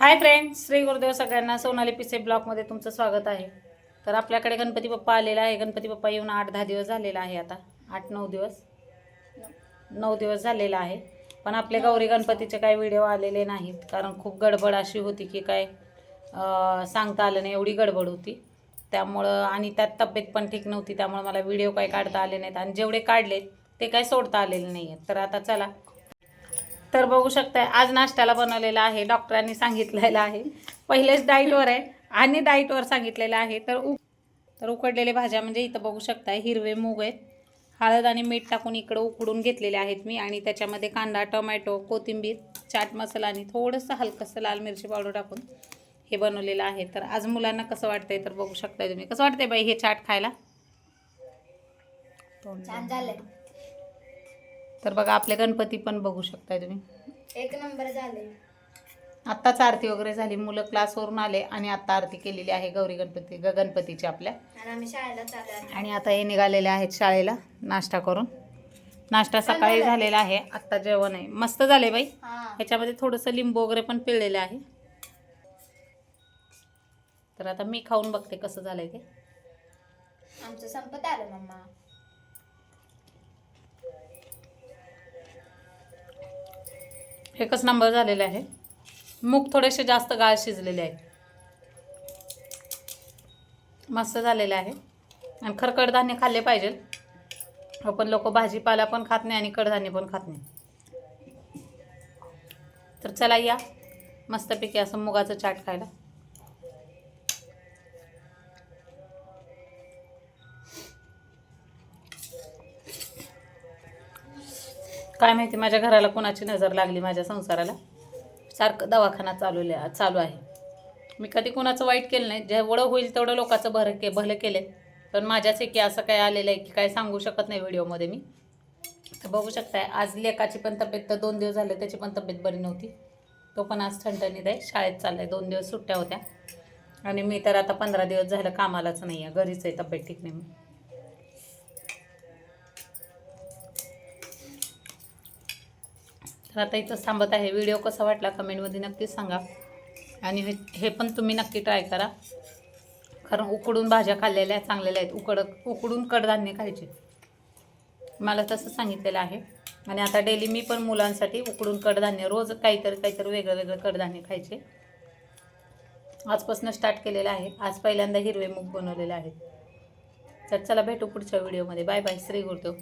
Hi friends, Shri Gurudev सगळ्यांना. सोनाली पिसे ब्लॉगमध्ये तुमचं स्वागत आहे. तर आपल्याकडे गणपती बाप्पा आलेला आहे. गणपती बाप्पा येऊन 8-10 दिवस झालेला आहे. आता 8-9 दिवस 9 दिवस झालेला आहे. पण आपले गौरी गणपतीचे काही व्हिडिओ आलेले नाहीत, कारण खूप गडबड अशी होती की काय सांगता आलं नाही, एवढी गडबड होती. त्यामुळं आणि त्यात तब्येत पण ठीक नव्हती, त्यामुळे मला व्हिडिओ काही काढता आले नाहीत आणि जेवढे काढले ते काही सोडता आलेले नाही आहेत. तर आता चला, तर बघू शकताय आज नाश्त्याला बनवलेला आहे. डॉक्टरांनी सांगितलेलं आहे, पहिलेच डाईटवर आहे आणि डाईटवर सांगितलेलं आहे. तर उकडलेले भाज्या म्हणजे इथं बघू शकताय, हिरवे मूग आहेत, हळद आणि मीठ टाकून इकडं उकडून घेतलेले आहेत मी. आणि त्याच्यामध्ये कांदा, टोमॅटो, कोथिंबीर, चाट मसाला आणि थोडंसं हलकंसं लाल मिरची पावडर टाकून हे बनवलेलं आहे. तर आज मुलांना कसं वाटतंय तर बघू शकताय तुम्ही. कसं वाटतंय बाई हे चाट खायला? छान झालंय. तर बघा आपले गणपती पण बघू शकताय तुम्ही, एक नंबर झाले. आत्ताच आरती वगैरे झाली, मुलं क्लासवरून आले आणि आत्ता आरती केलेली आहे गौरी गणपतीची आपल्या. आणि आम्ही शाळेला चाललो. आणि आता हे निघालेले आहेत शाळेला नाश्ता करून. नाश्ता सकाळी झालेला आहे, आत्ता जेवण आहे. मस्त झाले बाई. ह्याच्यामध्ये थोडंसं लिंबू वगैरे पण पिळलेलं आहे. तर आता मी खाऊन बघते कसं झालंय ते. आमचं संपत आलं मम्मा. एकच नंबर झालेला आहे. मूग थोडेसे जास्त गाळ शिजलेले आहेत. मस्त झालेलं आहे. आणि खरं कडधान्य खाल्ले पाहिजे. आपण लोक भाजीपाला पण खात नाही आणि कडधान्य पण खात नाही. तर चला या मस्तपैकी असं मुगाचं चाट खायला. काय माहिती माझ्या घराला कोणाची नजर लागली, माझ्या संसाराला. सारखं दवाखाना चालू आहे. मी कधी कोणाचं वाईट केलं नाही, जेवढं होईल तेवढं लोकांचं भलं केलं. पण माझ्याच की असं काय आलेलं आहे की काय सांगू शकत नाही व्हिडिओमध्ये मी. तर बघू शकताय आज लेकाची पण तब्येत, तर 2 दिवस झाले त्याची पण तब्येत बरी नव्हती. तो पण आज ठणठणीत आहे, शाळेत चाललाय. 2 दिवस सुट्ट्या होत्या आणि मी तर आता 15 दिवस झालं कामालाच नाही आहे, घरीच आहे, तब्येत ठीक नाही. तर आता इथंच थांबत आहे. व्हिडिओ कसा वाटला कमेंटमध्ये नक्कीच सांगा. आणि हे पण तुम्ही नक्की ट्राय करा, कारण उकडून भाज्या खाल्लेल्या चांगलेल्या आहेत. उकडून कडधान्य खायचे, मला तसं सांगितलेलं आहे. आणि आता डेली मी पण मुलांसाठी उकडून कडधान्य, रोज काहीतरी वेगळं कडधान्य खायचे. आजपासून स्टार्ट केलेलं आहे. आज पहिल्यांदा हिरवे मूग बनवलेले आहेत. तर चला भेटू पुढच्या व्हिडिओमध्ये. Bye bye. श्री गुरुदेव.